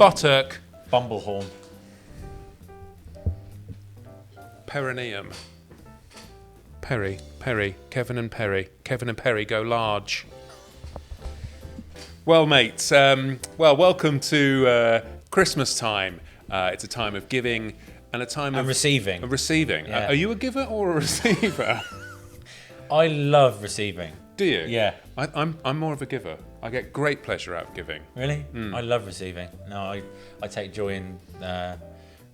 Buttock. Bumblehorn. Perineum. Perry. Kevin and Perry go large. Well, mates, welcome to Christmas time. It's a time of giving and a time of receiving. Yeah. Are you a giver or a receiver? I love receiving. Do you? Yeah. I'm more of a giver. I get great pleasure out of giving. Really? I love receiving. No, I take joy in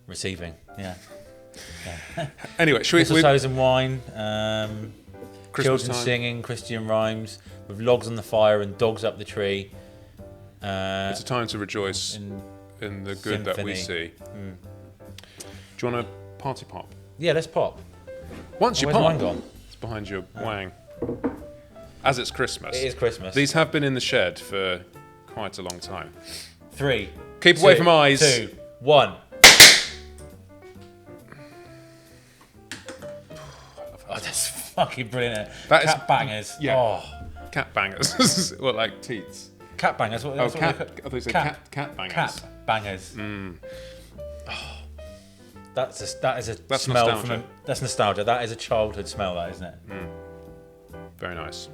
receiving. Yeah. Anyway, should we... Mistletoes and wine, Christmas children time. singing Christian rhymes, with logs on the fire and dogs up the tree. It's a time to rejoice in the good that we see. Do you want a party pop? Yeah, let's pop. Once you Where's pop, mine gone? it's behind your wang. As it's Christmas. It is Christmas. These have been in the shed for quite a long time. 3. Keep away from eyes. 2, 1. Oh, that's fucking brilliant. That is- Cat bangers. yeah. Oh. Cat bangers. What, like teats? Cat bangers. What, Oh, that's cat. what I thought you said Cat- cat bangers. Cat bangers. Oh, that is a That's smell nostalgia. that's nostalgia. That is a childhood smell, that isn't it? Very nice.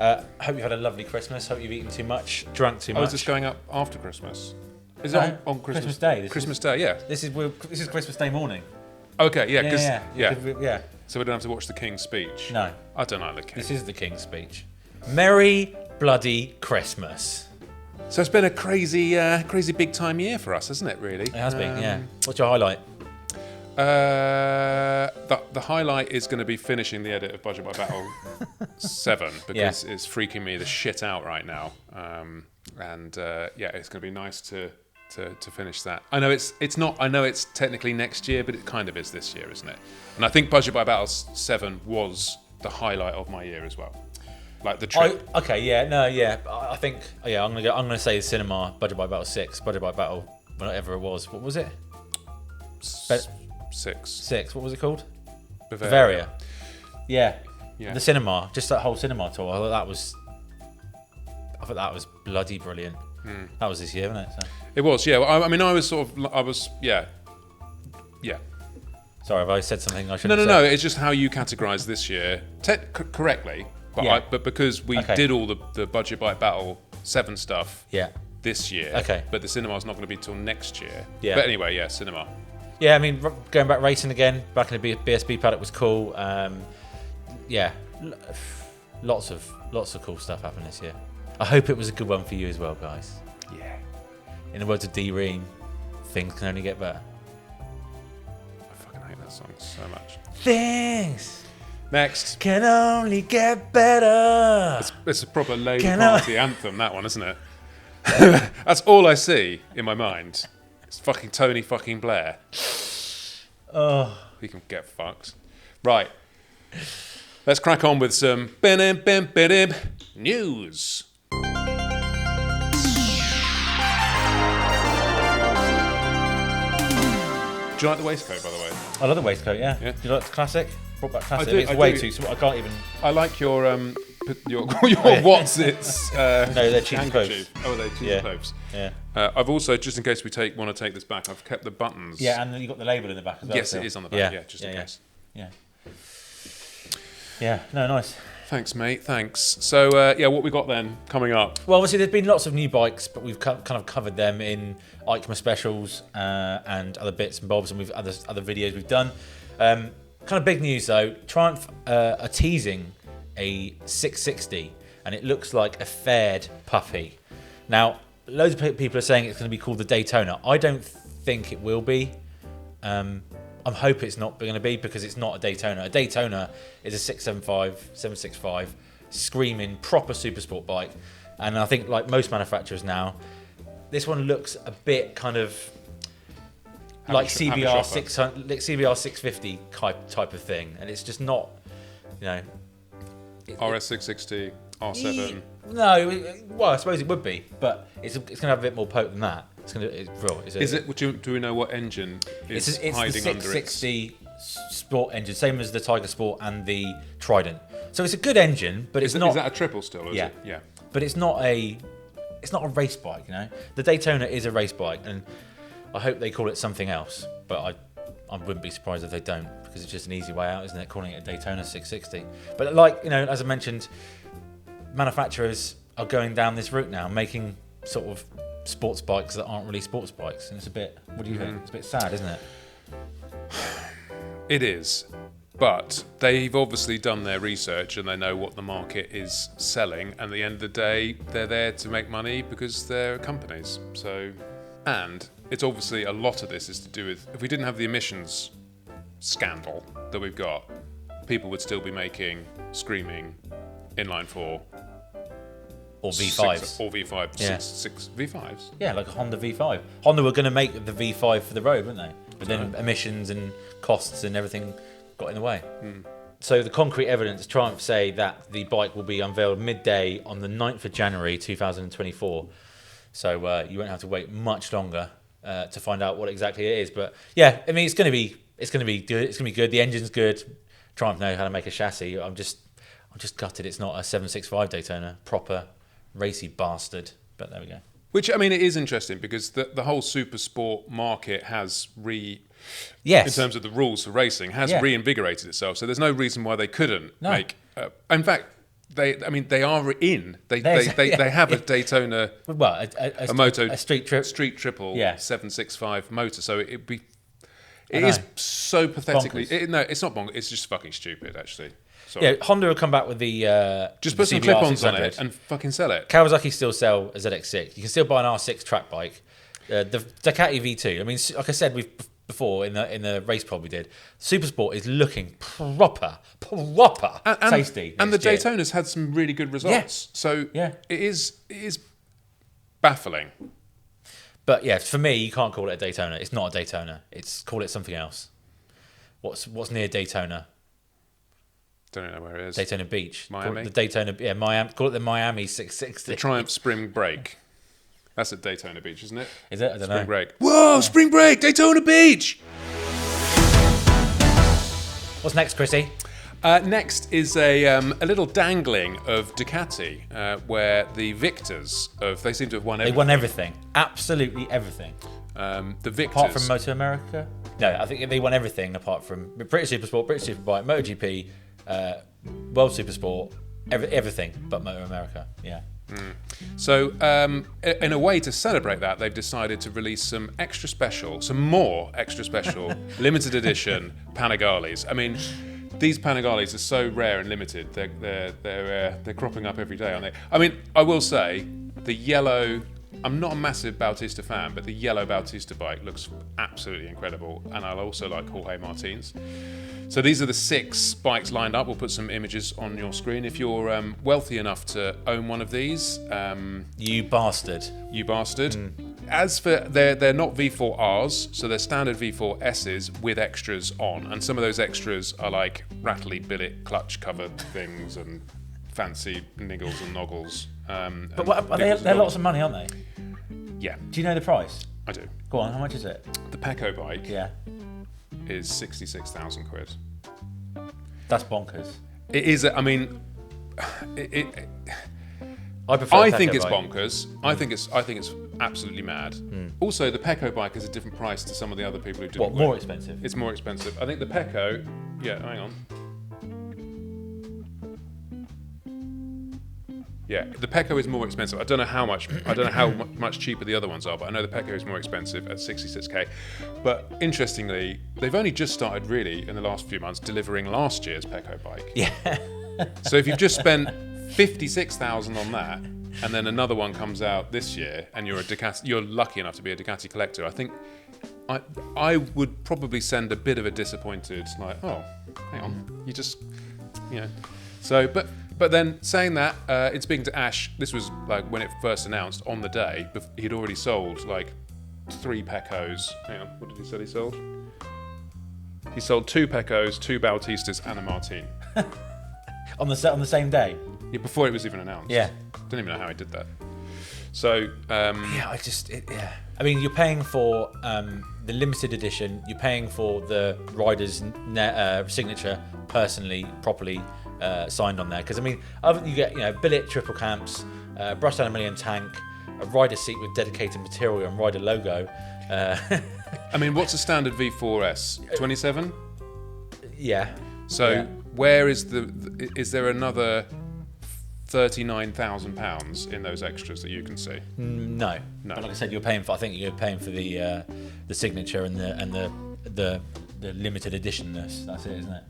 Hope you've had a lovely Christmas. Hope you've eaten too much, drunk too Oh, much. is this going up after Christmas? Is No, it on Christmas? Christmas Day. Christmas Day, yeah. This is Christmas Day morning. Okay, yeah, because yeah. So we don't have to watch the King's speech. No, I don't like the King. this is the King's speech. Merry bloody Christmas. So it's been a crazy big time year for us, hasn't it? Really, It has been. Yeah. What's your highlight? The highlight is going to be finishing the edit of Budget by Battle 7 because it's freaking me the shit out right now. It's going to be nice to finish that. I know it's not. I know it's technically next year, but it kind of is this year, isn't it? And I think Budget by Battle 7 was the highlight of my year as well. Like the trip. I think I'm gonna say the cinema. Budget by Battle 6. Budget by Battle whatever it was. What was it? 6. What was it called? Bavaria. Yeah. The cinema. Just that whole cinema tour. I thought that was bloody brilliant. That was this year, wasn't it? So. It was, yeah. I was. Sorry, have I said something I shouldn't No. say? It's just how you categorise this year correctly, but Yeah. but because we did all the Budget by Battle 7 stuff Yeah. this year. Okay. But the cinema's not going to be till next year. Yeah. But anyway, yeah, cinema. Yeah, I mean, going back racing again, back in the BSB paddock was cool. Lots of cool stuff happened this year. I hope it was a good one for you as well, guys. Yeah. In the words of D. Ream, things can only get better. I fucking hate that song so much. Things Next. can only get better. It's a proper Labour Can I- Party anthem, that one, isn't it? That's all I see in my mind. It's fucking Tony fucking Blair. Oh, He can get fucked. Right. Let's crack on with some news. Do you like the waistcoat, by the way? I love the waistcoat. Yeah. Yeah. Do you like the classic? Brought back classic. do, It's I way do. too small. I can't even. I like your what's its No, they're cheap handkerchief. clothes. Oh, they're cheap Yeah. clothes. Yeah. I've also, just in case we want to take this back, I've kept the buttons. Yeah, and then you got the label in the back as well. Yes, still. it is on the back. Yeah, just in case. Yeah. Yeah. No, nice. Thanks, mate. Thanks. So, what we got then coming up? Well, obviously, there's been lots of new bikes, but we've kind of covered them in EICMA specials and other bits and bobs, and we've other videos we've done. Kind of big news though. Triumph are teasing a 660, and it looks like a faired puppy. Now, loads of people are saying it's going to be called the Daytona. I don't think it will be. I hope it's not going to be, because it's not a Daytona. A Daytona is a 675, 765, screaming proper supersport bike. And I think, like most manufacturers now, this one looks a bit kind of like CBR 600, like CBR 650 type of thing. And it's just not, RS 660, R7. No, well, I suppose it would be, but it's going to have a bit more poke than that. Do we know what engine is it's hiding the under it? 660 Sport engine, same as the Tiger Sport and the Trident. So it's a good engine, but it's not. Is that a triple still? Or Yeah. Is it? Yeah. But it's not a it's not a race bike, you know. The Daytona is a race bike, and I hope they call it something else. But I wouldn't be surprised if they don't, because it's just an easy way out, isn't it? Calling it a Daytona 660. But like, you know, as I mentioned, manufacturers are going down this route now, making sort of sports bikes that aren't really sports bikes, and it's a bit. What do you think? It's a bit sad, isn't it? It is. But they've obviously done their research and they know what the market is selling. And at the end of the day, they're there to make money because they're companies. So, and it's obviously a lot of this is to do with, if we didn't have the emissions scandal that we've got, people would still be making screaming inline four. Or V5s. Or V5, Yeah. six V5s. Yeah, like a Honda V5. Honda were going to make the V5 for the road, weren't they? But then emissions and costs and everything got in the way. So the concrete evidence, Triumph say that the bike will be unveiled midday on the 9th of January 2024. So you won't have to wait much longer to find out what exactly it is. But yeah, I mean, it's going to be good. It's going to be good. The engine's good. Triumph know how to make a chassis. I'm just gutted it's not a 765 Daytona, proper racy bastard. But there we go. Which, I mean, it is interesting because the whole super sport market has Yes. in terms of the rules for racing, has reinvigorated itself. So there's no reason why they couldn't make. In fact, they are in. They have a Daytona, well, a street triple 765 motor. So it is so pathetically. It's not bonkers. It's just fucking stupid, actually. Sorry. Yeah, Honda will come back with the just put some clip-ons on it and fucking sell it. Kawasaki still sell a ZX6. You can still buy an R6 track bike. The Ducati V2. I mean, like I said, before in the race pod we did, Supersport is looking proper tasty. And the Daytona's had some really good results. So it is baffling. But yeah, for me, you can't call it a Daytona. It's not a Daytona. Call it something else. What's near Daytona? Don't know where it is. Daytona Beach. Miami. The Daytona, Miami. Call it the Miami 660. The Triumph Spring Break. That's at Daytona Beach, isn't it? Is it? I don't know. Spring Break. Whoa, Spring Break, Daytona Beach. What's next, Chrissy? Next is a little dangling of Ducati, where the victors they seem to have won everything. They won everything. Absolutely everything. The victors. Apart from Moto America? No, I think they won everything apart from British Supersport, British Superbike, MotoGP, World Supersport, everything but Moto America. Yeah. So, in a way to celebrate that, they've decided to release some more extra special, limited edition Panigales. I mean, these Panigales are so rare and limited. They're cropping up every day, aren't they? I mean, I will say the yellow. I'm not a massive Bautista fan, but the yellow Bautista bike looks absolutely incredible, and I also like Jorge Martin's. So these are the 6 bikes lined up. We'll put some images on your screen. If you're wealthy enough to own one of these, you bastard. As for they're not V4Rs, so they're standard V4Ss with extras on, and some of those extras are like rattly billet clutch covered things and fancy niggles and noggles. But they're lots of money, aren't they? Yeah. Do you know the price? I do. Go on, how much is it? The Pecco bike Yeah. is 66,000 quid. That's bonkers. It is. I mean, I think it's bonkers. I think it's absolutely mad. Also, the Pecco bike is a different price to some of the other people who do it. More expensive? It's more expensive. I think the Pecco. Yeah, hang on. Yeah, the Pecco is more expensive. I don't know how much cheaper the other ones are, but I know the Pecco is more expensive at 66k. But interestingly, they've only just started really in the last few months delivering last year's Pecco bike. Yeah. So if you've just spent 56,000 on that, and then another one comes out this year, and you're lucky enough to be a Ducati collector, I think I would probably send a bit of a disappointed, like, oh, hang on, you just, you know. So, but then saying that, in speaking to Ash, this was like when it first announced on the day, he'd already sold like 3 Peccos. Hang on, what did he say he sold? He sold 2 Peccos, 2 Bautistas, and a Martin. on the same day? Yeah, before it was even announced. Yeah. Don't even know how he did that. So, I mean, you're paying for the limited edition, you're paying for the rider's signature personally, properly signed on there. Because, I mean, you get, billet triple camps, brushed aluminium tank, a rider seat with dedicated material and rider logo. I mean, what's a standard V4S? 27? Yeah. So Yeah. where is is there another £39,000 in those extras that you can see? No. No. But like I said, you're paying for the signature and the limited editionness. That's it, isn't it?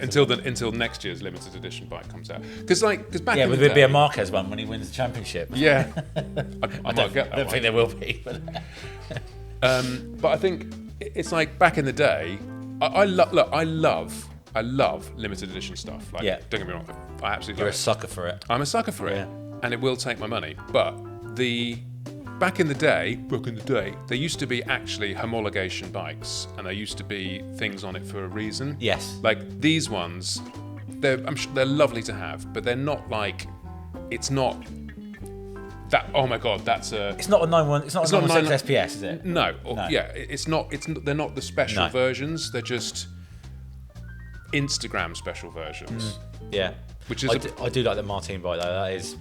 Until next year's limited edition bike comes out. Because back Yeah, in will the there day, be a Marquez one when he wins the championship? Yeah, I might get I that don't one. think there will be. But But I think it's like back in the day. I love limited edition stuff. Like, Yeah. don't get me wrong, I absolutely you're a love it. sucker for it. I'm a sucker for it, and it will take my money. But back in the day, there used to be actually homologation bikes, and there used to be things on it for a reason. Yes. Like these ones, I'm sure they're lovely to have, but they're not like, it's not that. Oh my god, that's a. It's not a 9-1. It's not a 916 9- SPS, is it? No, No. yeah, it's not. They're not the special No. versions. They're just Instagram special versions. Yeah. Which is I do like the Martin bike though.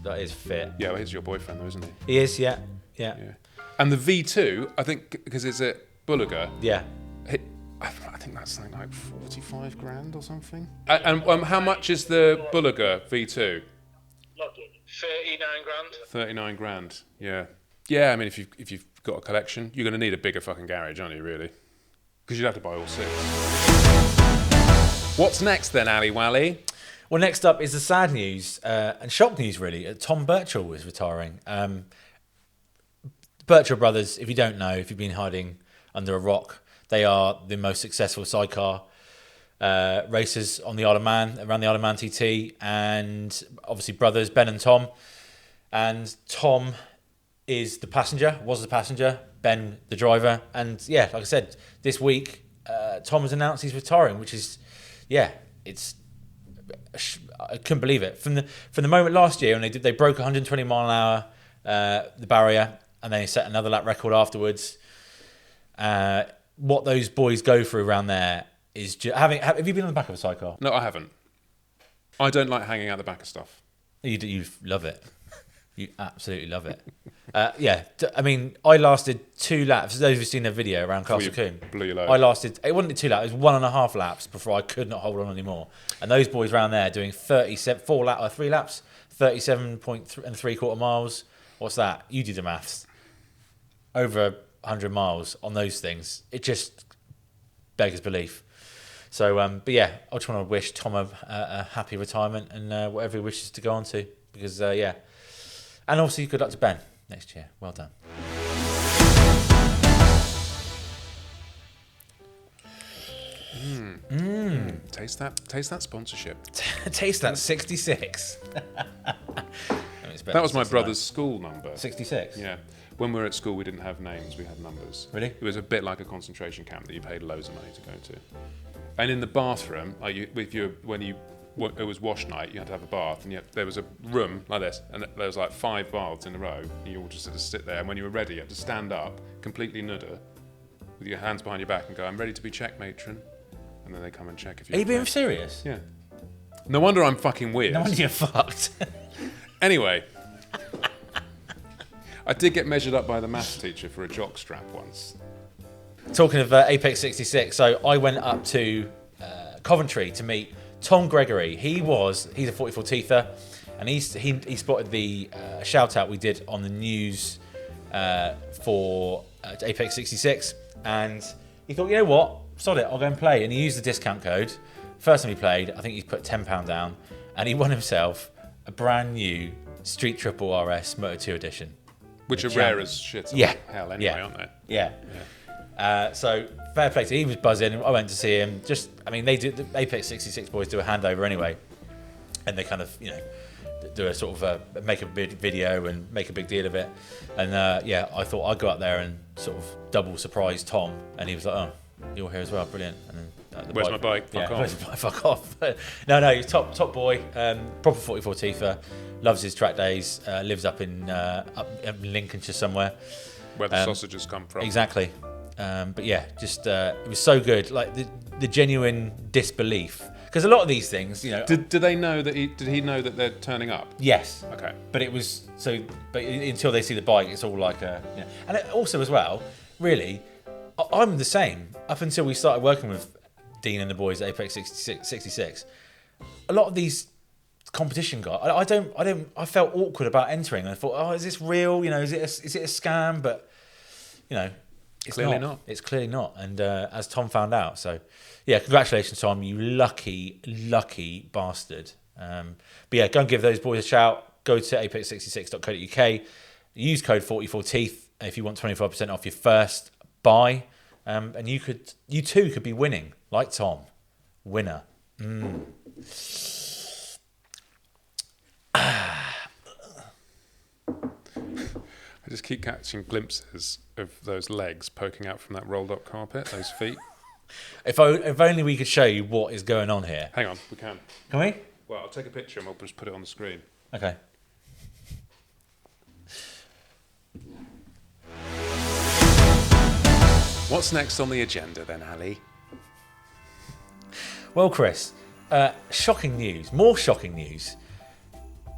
That is fit. Yeah, well, he's your boyfriend though, isn't he? He is. Yeah. Yeah. And the V2, I think, because it's a Bulliger. Yeah. I think that's something like 45 grand or something. And how much is the Bulliger V2? 39 grand. 39 grand. Yeah. Yeah. I mean, if you've got a collection, you're going to need a bigger fucking garage, aren't you? Really? Because you'd have to buy all 6. What's next then, Ali Wally? Well, next up is the sad news and shock news, really. Tom Birchall is retiring. Birchall brothers, if you don't know, if you've been hiding under a rock, they are the most successful sidecar racers on the Isle of Man, around the Isle of Man TT, and obviously brothers Ben and Tom. And Tom is the passenger, was the passenger, Ben the driver. And yeah, like I said, this week Tom has announced he's retiring, which is, yeah, it's. I couldn't believe it. From the moment last year when they broke 120 mile an hour, the barrier, and then he set another lap record afterwards. What those boys go through around there is just have you been on the back of a sidecar? No, I haven't. I don't like hanging out the back of stuff. You love it. You absolutely love it. Yeah, I mean, I lasted 2 laps. For those who've seen the video around Castle Coombe, Blew your load. I lasted. It wasn't 2 laps. It was 1.5 laps before I could not hold on anymore. And those boys around there doing 3 laps, 37.3 miles. What's that? You do the maths. Over 100 miles on those things. It just beggars belief. So, but yeah, I just want to wish Tom a happy retirement and whatever he wishes to go on to, because yeah. And obviously, good luck to Ben next year. Well done. Taste that sponsorship. Taste that 66. That was my brother's school number. 66? Yeah. When we were at school, we didn't have names, we had numbers. Really? It was a bit like a concentration camp that you paid loads of money to go to. And in the bathroom, when it was wash night, you had to have a bath, and there was a room like this, and there was like 5 baths in a row, and you all just had to sit there, and when you were ready, you had to stand up, completely nudder, with your hands behind your back, and go, "I'm ready to be checked, matron." And then they come and check if you're Are you being okay. serious? Yeah. No wonder I'm fucking weird. No wonder you're fucked. Anyway, I did get measured up by the maths teacher for a jock strap once. Talking of Apex 66, so I went up to Coventry to meet Tom Gregory. He's a 44 teether, and he spotted the shout out we did on the news for Apex 66, and he thought, you know what, sod it, I'll go and play. And he used the discount code. First time he played, I think he put £10 down, and he won himself a brand new Street Triple RS Moto 2 edition. Which are rare as shit Yeah. hell anyway, Yeah. aren't they? Yeah. So fair play to him. He was buzzing. I went to see him. They do, the Apex 66 boys do a handover anyway, and they kind of, do a sort of make a big video and make a big deal of it. And I thought I'd go up there and sort of double surprise Tom, and he was like, "Oh, you're here as well, brilliant." And then Where's my bike? Fuck off. where's my bike? Fuck off. No, he's top boy, proper 44 teether, loves his track days, lives up in Lincolnshire somewhere. Where the sausages come from. Exactly. But yeah, just it was so good. Like the genuine disbelief, Because a lot of these things, you know. Did they know that did he know that they're turning up? Yes. Okay. But it was but until they see the bike, it's all like and also as well, really, I'm the same up until we started working with Dean and the boys at Apex 66. A lot of these competition guys, I felt awkward about entering. I thought, oh, is this real? You know, is it a scam? But you know, it's clearly not. It's clearly not. And as Tom found out, so yeah, congratulations, Tom. You lucky bastard. But yeah, go and give those boys a shout. Go to apex66.co.uk. Use code 44teeth if you want 25% off your first buy. And you too could be winning, like Tom. Winner. I just keep catching glimpses of those legs poking out from that rolled up carpet, those feet. If only we could show you what is going on here. Hang on, we can. Can we? Well, I'll take a picture and we'll just put it on the screen. Okay. What's next on the agenda then, Ali? Well, Chris, shocking news. More shocking news.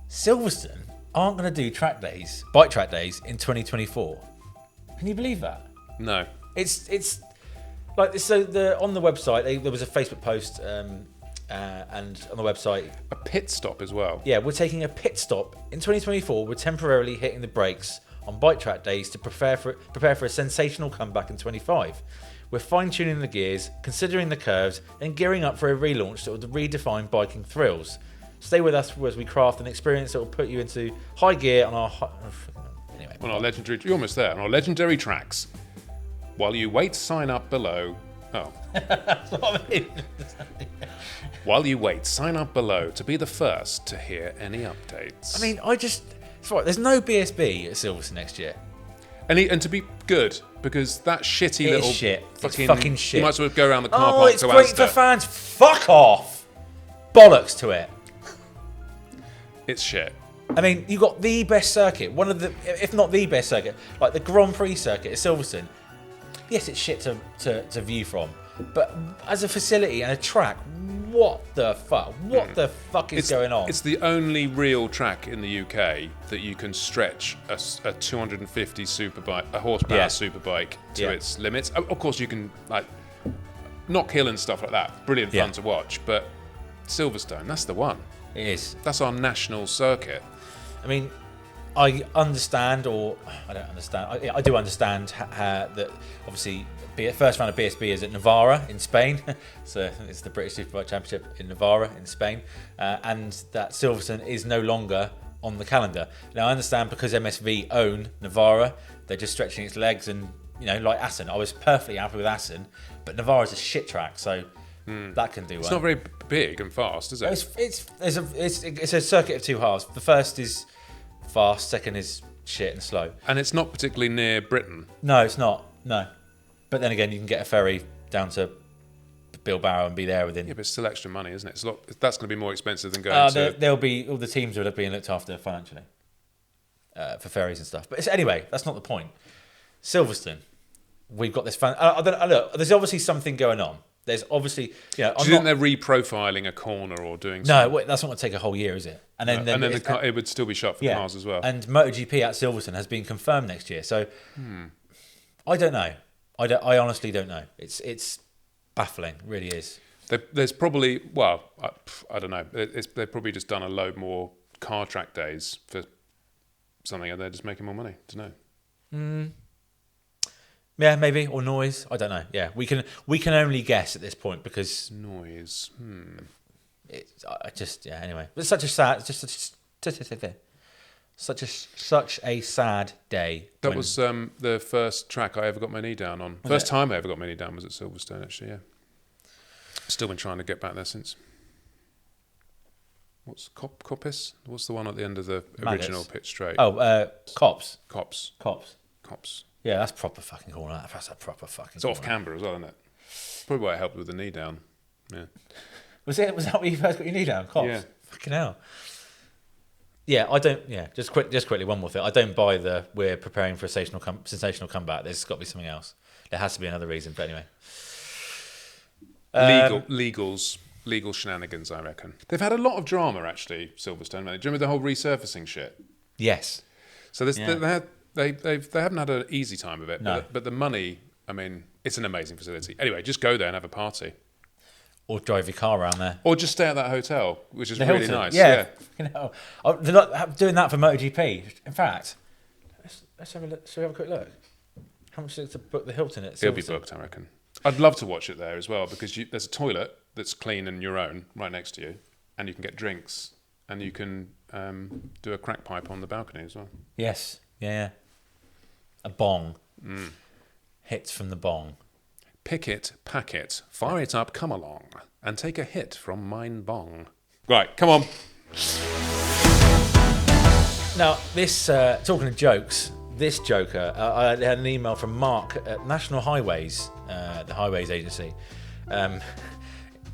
Silverstone aren't going to do bike track days in 2024. Can you believe that? No. It's like this. So on the website there was a Facebook post, and on the website A pit stop as well. yeah, we're taking a pit stop in 2024. We're temporarily hitting the brakes on bike track days to prepare for a sensational comeback in 25. We're fine-tuning the gears, considering the curves, and gearing up for a relaunch that will redefine biking thrills. Stay with us as we craft an experience that will put you into high gear on our... Anyway. On our legendary... You're almost there. On our legendary tracks. While you wait, sign up below... Oh. That's what I mean. While you wait, sign up below to be the first to hear any updates. I mean, it's right, there's no BSB at Silverstone next year. And to be good, because that shitty It is little shit. It's fucking shit. You might as well go around the car Oh, park it's to great Asda. for fans. Fuck off. Bollocks to it. It's shit. I mean, you got the best circuit, one of the, if not the best circuit, like the Grand Prix circuit at Silverstone. Yes, it's shit to view from, but as a facility and a track, what the fuck? What the fuck is going on? It's the only real track in the UK that you can stretch a 250 horsepower superbike to its limits. Of course, you can like knock hill and stuff like that. Brilliant fun to watch, but Silverstone, that's the one. It is. That's our national circuit. I mean, I understand, or I don't understand. I do understand that obviously first round of BSB is at Navarra in Spain. So it's the British Superbike Championship in Navarra in Spain, and that Silverstone is no longer on the calendar. Now I understand because MSV own Navarra, they're just stretching its legs, and like Assen, I was perfectly happy with Assen, but Navarra's a shit track, so that can do well. It's not very big and fast, is it? It's a circuit of two halves. The first is fast, second is shit and slow. And it's not particularly near Britain. No, it's not. No. But then again, you can get a ferry down to Bilbao and be there within... Yeah, but it's still extra money, isn't it? That's going to be more expensive than going to... There'll be... All the teams will have been looked after financially for ferries and stuff. But anyway, that's not the point. Silverstone, we've got this fan... look, there's obviously something going on. There's obviously... Do you think they're reprofiling a corner or doing something? No, that's not going to take a whole year, is it? And then it would still be shut for cars as well. And MotoGP at Silverstone has been confirmed next year. So I don't know. I honestly don't know. It's baffling, it really is. There's probably, well, I don't know. They've probably just done a load more car track days for something, and they're just making more money. Don't know. Yeah, maybe, or noise. I don't know. Yeah, we can only guess at this point because noise. Anyway, it's such a sad. Such a sad day. That was the first track I ever got my knee down on. First time I ever got my knee down was at Silverstone, actually, yeah. Still been trying to get back there since. What's Coppice? What's the one at the end of the original pit straight? Oh, Cops. Cops. Yeah, that's proper fucking corner. That's a proper fucking It's off camber as well, isn't it? Probably why it helped with the knee down. Yeah. Was that where you first got your knee down? Cops? Yeah. Fucking hell. Yeah, I don't. Yeah, just quickly, one more thing. I don't buy we're preparing for a sensational comeback. There's got to be something else. There has to be another reason. But anyway, legals legal shenanigans, I reckon. They've had a lot of drama, actually, Silverstone. Do you remember the whole resurfacing shit? Yes. So they haven't had an easy time of it. No. But the money, I mean, it's an amazing facility. Anyway, just go there and have a party. Or drive your car around there. Or just stay at that hotel, which is The really Hilton. nice. Yeah. They're not doing that for MotoGP. In fact, let's have a look. Shall we have a quick look? How much is it to book the Hilton at Silverstone? It'll be booked, I reckon. I'd love to watch it there as well because there's a toilet that's clean and your own right next to you, and you can get drinks, and you can do a crack pipe on the balcony as well. Yes. Yeah. A bong. Hits from the bong. Pick it, pack it, fire it up, come along, and take a hit from mine bong. Right, come on. Now, this, talking of jokes, this joker, I had an email from Mark at National Highways, the Highways Agency,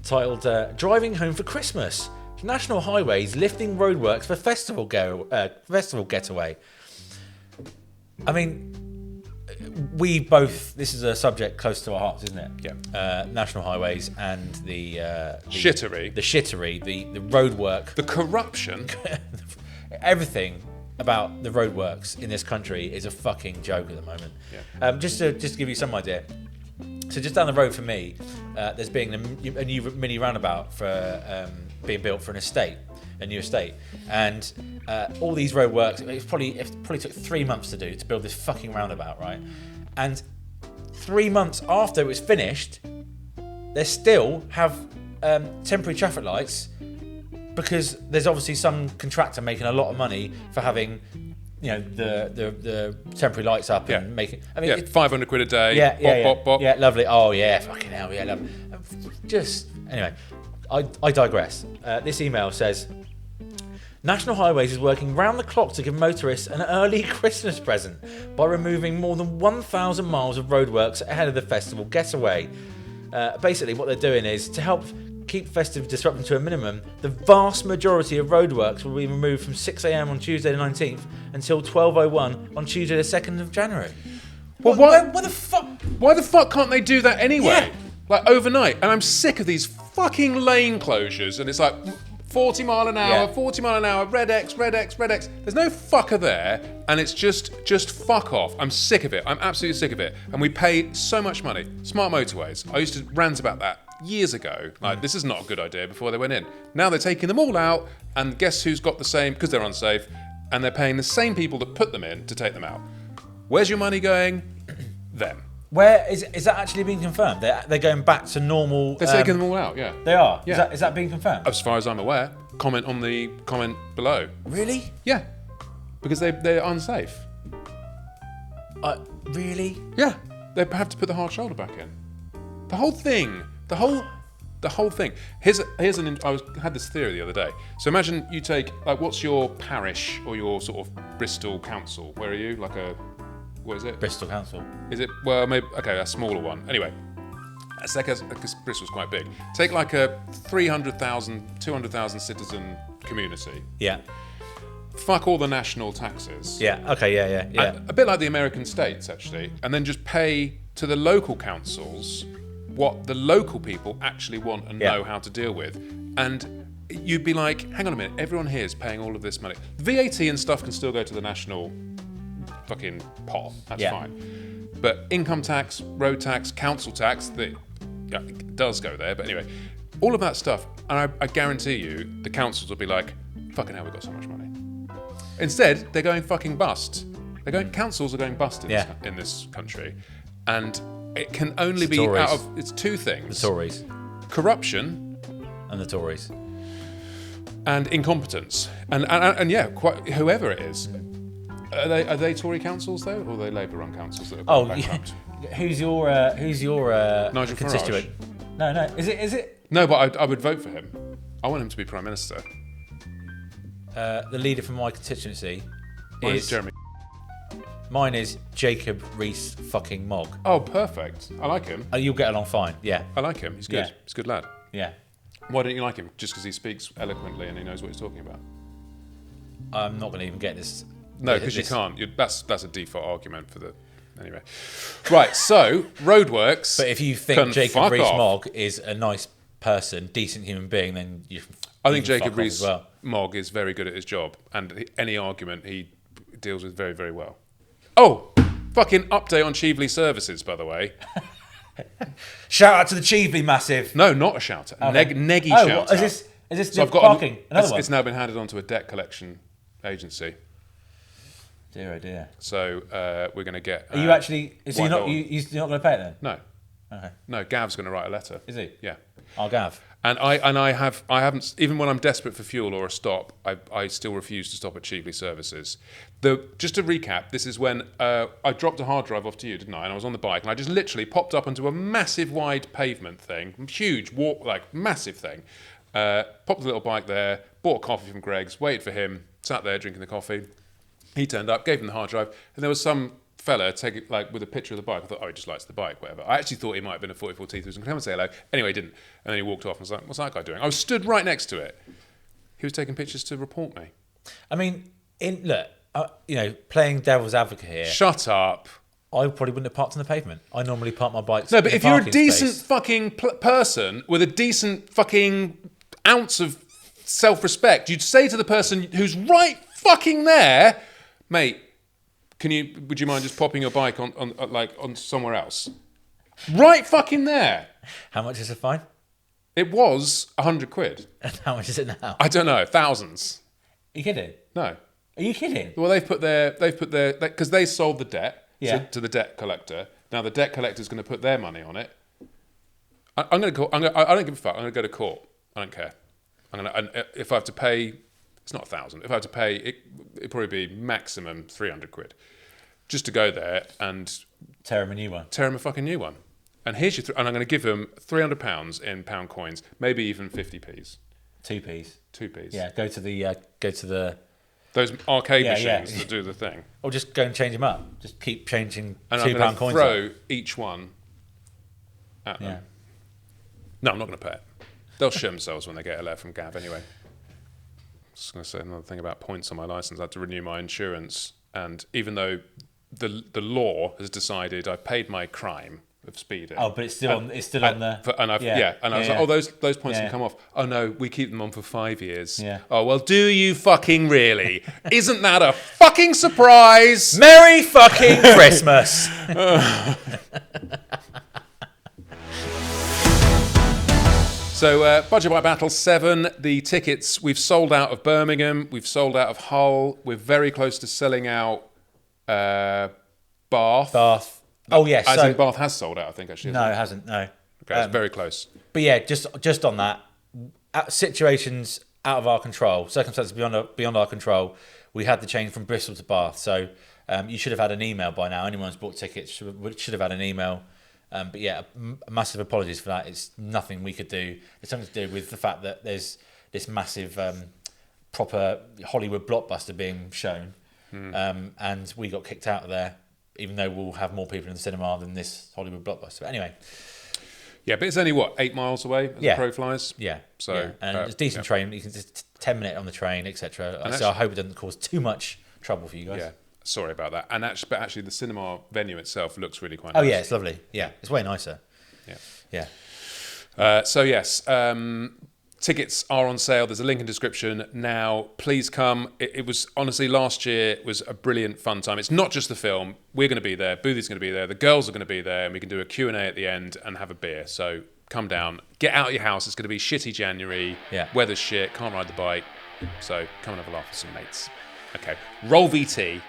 titled Driving Home for Christmas. National Highways lifting roadworks for festival getaway. I mean, this is a subject close to our hearts, isn't it? Yeah. National Highways and the Shittery. The shittery, the roadwork. The corruption. Everything about the roadworks in this country is a fucking joke at the moment. Yeah. Just to give you some idea. So just down the road from me, there's being a new mini roundabout for being built for a new estate, and all these roadworks. It probably took 3 months to build this fucking roundabout, right? And 3 months after it was finished, they still have temporary traffic lights because there's obviously some contractor making a lot of money for having, the temporary lights up and making. I mean, 500 quid a day. Yeah, lovely. Oh yeah, fucking hell, yeah, lovely. Just anyway, I digress. This email says, National Highways is working round the clock to give motorists an early Christmas present by removing more than 1,000 miles of roadworks ahead of the festival getaway. Basically, what they're doing is to help keep festive disruption to a minimum. The vast majority of roadworks will be removed from 6 a.m. on Tuesday the 19th until 12:01 on Tuesday the 2nd of January. Well, what the fuck? Why the fuck can't they do that anyway? Yeah. Like overnight. And I'm sick of these fucking lane closures. And it's like 40 mile an hour, 40 mile an hour, red X. There's no fucker there. And it's just fuck off. I'm sick of it. I'm absolutely sick of it. And we pay so much money. Smart motorways. I used to rant about that years ago. Like, this is not a good idea before they went in. Now they're taking them all out. And guess who's got the same, because they're unsafe. And they're paying the same people that put them in to take them out. Where's your money going? Them. Where is that actually being confirmed? They're going back to normal. They're taking them all out, yeah. They are? Yeah. Is that being confirmed? As far as I'm aware. Comment on the comment below. Really? Yeah. Because they're unsafe. Really? Yeah. They have to put the hard shoulder back in. The whole thing. The whole thing. I had this theory the other day. So imagine you take, like, what's your parish or your sort of Bristol council? Where are you? What is it? Bristol Council. Is it? Well, maybe, okay, a smaller one. Anyway, it's like because Bristol's quite big. Take like a 300,000, 200,000 citizen community. Yeah. Fuck all the national taxes. Yeah. Okay. Yeah. A bit like the American states, actually. And then just pay to the local councils what the local people actually want and know how to deal with. And you'd be like, hang on a minute, everyone here is paying all of this money. VAT and stuff can still go to the national fucking pot. That's fine. But income tax, road tax, council tax, it does go there. But anyway, all of that stuff, and I guarantee you, the councils will be like, fucking hell, we've got so much money. Instead, they're going fucking bust. Councils are going bust in this country. And it can only be Tories. out of, it's two things. The Tories. Corruption. And the Tories. And incompetence. And whoever it is. Are they Tory councils though, or are they Labour-run councils that are bankrupt? Who's your Nigel constituent? Farage. No. Is it? No, but I would vote for him. I want him to be Prime Minister. The leader from my constituency Mine's Jeremy. Mine is Jacob Rees fucking Mogg. Oh, perfect. I like him. You'll get along fine. Yeah. I like him. He's good. Yeah. He's a good lad. Yeah. Why don't you like him? Just because he speaks eloquently and he knows what he's talking about? I'm not going to even get this. No, because you can't. That's a default argument for the. Anyway. Right, so, Roadworks. But if you think Jacob Rees-Mogg is a nice person, decent human being, then you. I think you can Jacob fuck off Rees as well. Mogg is very good at his job, and any argument he deals with very, very well. Oh, fucking update on Cheveley Services, by the way. Shout out to the Cheveley Massive. No, not a shout out. Neggy Oh, shout what, out. is this So the parking? Another one. It's now been handed on to a debt collection agency. Dear, oh dear. So we're going to get. Are you actually? So you're White not? You're not going to pay it then? No, Okay. no. Gav's going to write a letter. Is he? Yeah. I'll Gav. And I haven't, even when I'm desperate for fuel or a stop, I still refuse to stop at Cheveley Services. Just to recap, this is when I dropped a hard drive off to you, didn't I? And I was on the bike, and I just literally popped up onto a massive wide pavement thing, huge walk, like massive thing. Popped the little bike there, bought a coffee from Greg's, waited for him, sat there drinking the coffee. He turned up, gave him the hard drive, and there was some fella taking with a picture of the bike. I thought, oh, he just likes the bike, whatever. I actually thought he might have been a 44 T who was going to come and say hello. Anyway, he didn't. And then he walked off and was like, what's that guy doing? I was stood right next to it. He was taking pictures to report me. I mean, playing devil's advocate here. Shut up. I probably wouldn't have parked on the pavement. I normally park my bikes. No, but in if you're a parking decent space. fucking person with a decent fucking ounce of self-respect, you'd say to the person who's right fucking there, mate, would you mind just popping your bike on somewhere else? Right fucking there. How much is a fine? It was 100 quid. And how much is it now? I don't know, thousands. Are you kidding? No. Are you kidding? Well, they've put their because they sold the debt Yeah. to the debt collector. Now the debt collector's going to put their money on it. I'm going to call. I don't give a fuck. I'm going to go to court. I don't care. If I have to pay, it's not 1,000. If I have to pay, it'd probably be maximum 300 quid, just to go there and Tear him a new one. tear him a fucking new one. And here's your and I'm going to give him £300 in pound coins, maybe even 50p's. 2p's. 2p's. Yeah, go to the Those arcade Yeah, machines yeah. that do the thing. or just go and change them up. Just keep changing And I'm £2 going to coins. throw up. each one at them. Yeah. No, I'm not going to pay it. They'll shit themselves when they get a letter from Gav anyway. Just going to say another thing about points on my license. I had to renew my insurance, and even though the law has decided I've paid my crime of speeding. Oh, but it's still on. It's still on the. And I was like, oh, those points Yeah. can come off. Oh no, we keep them on for 5 years. Yeah. Oh well, do you fucking really? Isn't that a fucking surprise? Merry fucking Christmas. So, Budget Bike Battle 7, the tickets, we've sold out of Birmingham, we've sold out of Hull, we're very close to selling out Bath. Bath. Oh yes. As So in Bath has sold out, I think, actually. no, it hasn't. No. Okay, it's very close. But yeah, just on that, situations out of our control, circumstances beyond our control. We had the change from Bristol to Bath, so you should have had an email by now. Anyone who's bought tickets should have had an email. But yeah, massive apologies for that. It's nothing we could do. It's something to do with the fact that there's this massive proper Hollywood blockbuster being shown, and we got kicked out of there, even though we'll have more people in the cinema than this Hollywood blockbuster. But anyway. Yeah, but it's only, 8 miles away as the crow flies? Yeah. So, yeah. And it's a decent train. You can just 10 minutes on the train, etc. So I hope it doesn't cause too much trouble for you guys. Yeah, sorry about that. And actually, the cinema venue itself looks really quite Oh nice. yeah, it's lovely. Yeah, it's way nicer. Yeah. Yeah. So yes, tickets are on sale. There's a link in the description now. Please come. It was honestly last year was a brilliant fun time. It's not just the film. We're going to be there. Boothy's going to be there. The girls are going to be there, and we can do a Q&A at the end and have a beer. So come down, get out of your house. It's going to be shitty January. Yeah. Weather's shit. Can't ride the bike. So come and have a laugh with some mates. Okay. Roll VT.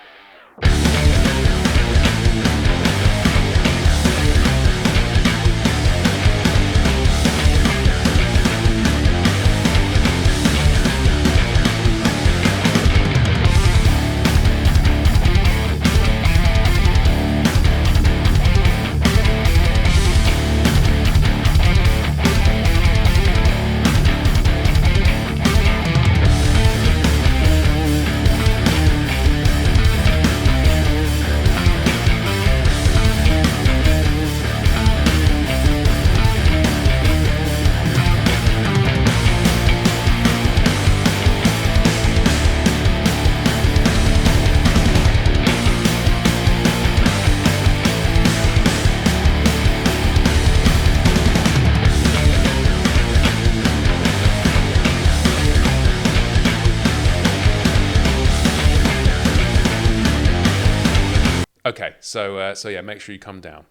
So yeah, make sure you come down.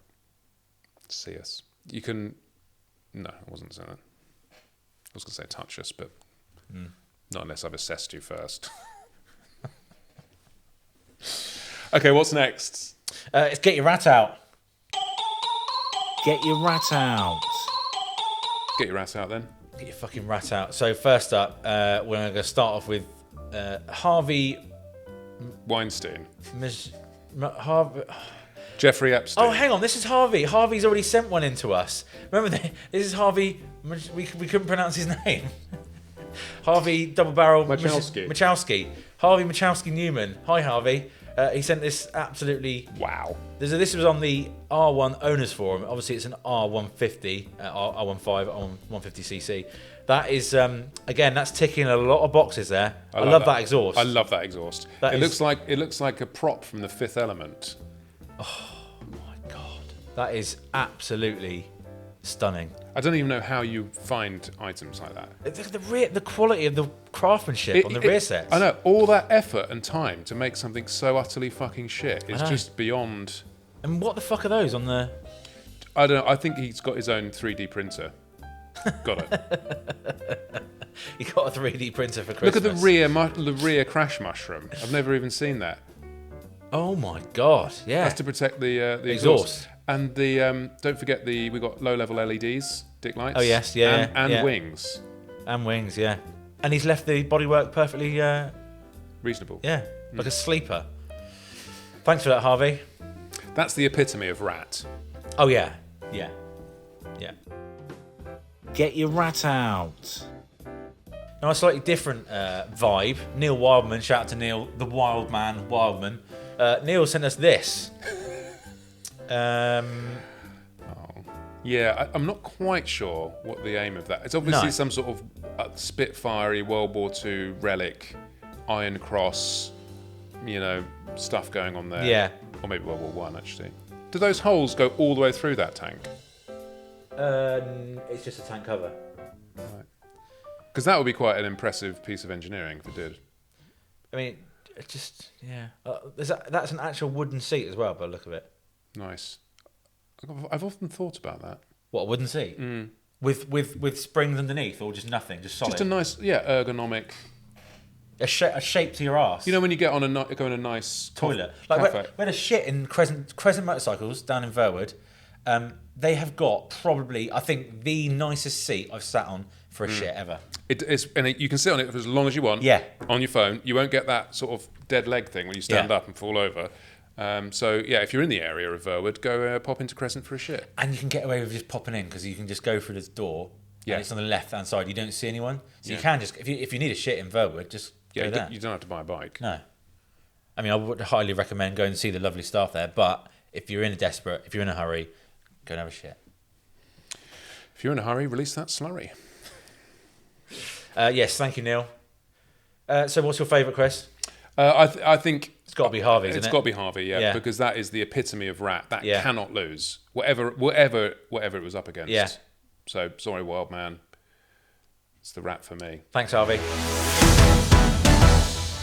See us. You can. No, I wasn't saying that. I was going to say touch us, but not unless I've assessed you first. Okay, what's next? It's get your rat out. Get your rat out. Get your ass out then. Get your fucking rat out. So first up, we're going to start off with Harvey. Weinstein. Harvey. Jeffrey Epstein. Oh, hang on. This is Harvey. Harvey's already sent one in to us. Remember, this is Harvey. We couldn't pronounce his name. Harvey double barrel Machowski. Harvey Machowski Newman. Hi, Harvey. He sent this absolutely. Wow. This was on the R1 owners forum. Obviously, it's an R150, R15, R150cc. That is again. That's ticking a lot of boxes there. I love that exhaust. I love that exhaust. It looks like a prop from The Fifth Element. Oh my god, that is absolutely stunning. I don't even know how you find items like that. The quality of the craftsmanship on the rear sets. I know, all that effort and time to make something so utterly fucking shit is just beyond. And what the fuck are those on the? I don't know. I think he's got his own 3D printer. Got it. He got a 3D printer for Christmas. Look at the rear crash mushroom. I've never even seen that. Oh my god! Yeah, that's to protect the exhaust. And the don't forget we got low level LEDs, dick lights. Oh yes, yeah, and wings. And wings, yeah. And he's left the bodywork perfectly reasonable. Yeah, like a sleeper. Thanks for that, Harvey. That's the epitome of rat. Oh yeah. Get your rat out. Now a slightly different vibe. Neil Wildman, shout out to Neil, the wild man, Wildman. Neil sent us this. Yeah, I'm not quite sure what the aim of that. It's obviously some sort of Spitfire-y World War II relic, Iron Cross, stuff going on there. Yeah. Or maybe World War One actually. Do those holes go all the way through that tank? It's just a tank cover. Right. Because that would be quite an impressive piece of engineering if it did. I mean, it just that's an actual wooden seat as well, by the look of it. Nice. I've often thought about that. What, a wooden seat? Mm. With springs underneath, or just nothing, just solid? Just a nice, ergonomic. A shape to your ass. You know when you get on go in a nice toilet. Like we had a shit in Crescent Motorcycles down in Verwood. They have got probably, I think, the nicest seat I've sat on for a shit ever. You can sit on it for as long as you want. Yeah. On your phone, you won't get that sort of dead leg thing when you stand up and fall over. So yeah, if you're in the area of Verwood, go pop into Crescent for a shit. And you can get away with just popping in because you can just go through this door. Yeah. And it's on the left hand side. You don't see anyone, so you can just if you need a shit in Verwood, just go there. You don't have to buy a bike. No. I mean, I would highly recommend going and see the lovely staff there. But if you're in a hurry, go and have a shit. If you're in a hurry, release that slurry. Yes, thank you, Neil. So what's your favourite, Chris? I think it's got to be Harvey, isn't it? It's got to be Harvey, yeah, because that is the epitome of rat. That cannot lose, whatever it was up against. Yeah. So sorry, wild man. It's the rat for me. Thanks, Harvey.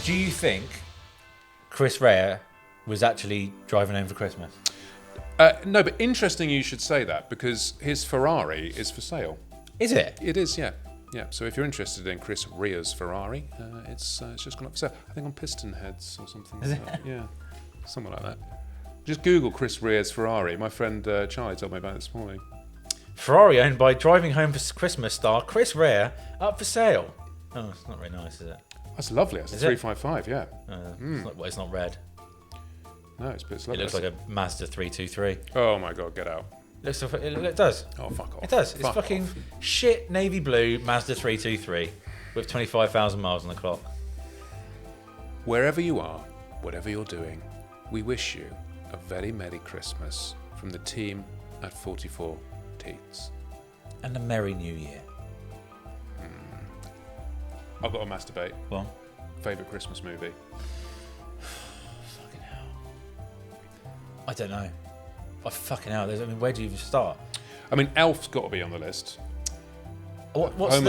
Do you think Chris Rea was actually driving home for Christmas? No, but interesting you should say that because his Ferrari is for sale. Is it? It is, yeah. Yeah, so if you're interested in Chris Rea's Ferrari, it's just gone up for sale. I think on Piston Heads or something like that. Yeah, something like that. Just Google Chris Rea's Ferrari. My friend Charlie told me about it this morning. Ferrari owned by Driving Home for Christmas star Chris Rea up for sale. Oh, it's not very nice, is it? That's lovely. That's a 355, yeah. It's not red. No, it's lovely. It looks like a Mazda 323. Oh my god, get out. It does. Oh, fuck off. It does. It's fucking shit navy blue Mazda 323 with 25,000 miles on the clock. Wherever you are, whatever you're doing, we wish you a very Merry Christmas from the team at 44 Teats. And a Merry New Year. I've got to masturbate. Go on. Favourite Christmas movie? Fucking hell. I don't know. Fucking hell. Where do you even start? I mean, Elf's got to be on the list. What's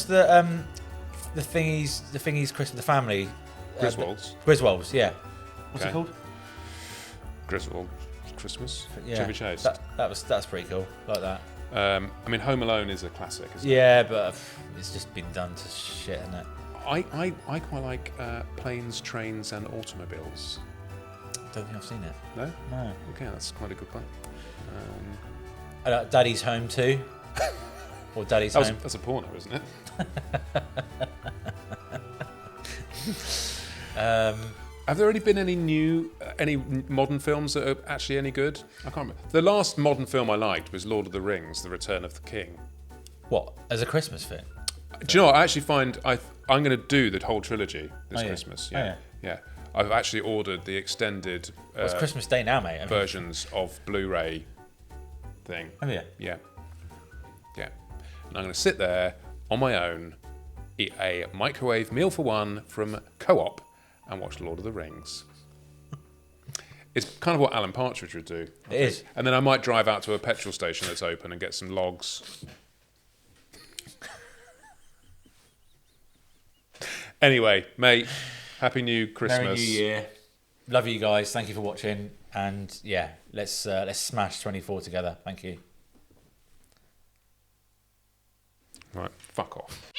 the thingies Christmas, the family? Griswolds. Griswolds, yeah. What's it called? Griswold. Christmas. Yeah, Chevy Chase. That's pretty cool. Like that. I mean, Home Alone is a classic, isn't it? Yeah, but it's just been done to shit, isn't it? I quite like Planes, Trains and Automobiles. Don't think I've seen it. No? No. Okay, that's quite a good one. Daddy's Home too. Or Daddy's Home. That's a porno, isn't it? Have there already been any modern films that are actually any good? I can't remember. The last modern film I liked was Lord of the Rings: The Return of the King. What? As a Christmas film? Do you know what? I actually find I'm going to do the whole trilogy this yeah. Christmas. Oh, yeah. Yeah. I've actually ordered the extended Well, it's Christmas Day now, mate. versions of Blu-ray thing. Oh yeah. Yeah. Yeah. And I'm going to sit there on my own, eat a microwave meal for one from Co-op, and watch Lord of the Rings. It's kind of what Alan Partridge would do. It is. And then I might drive out to a petrol station that's open and get some logs. Anyway, mate, Happy New Christmas. Merry New Year. Love you guys. Thank you for watching. And yeah, let's smash 24 together. Thank you. Right, fuck off.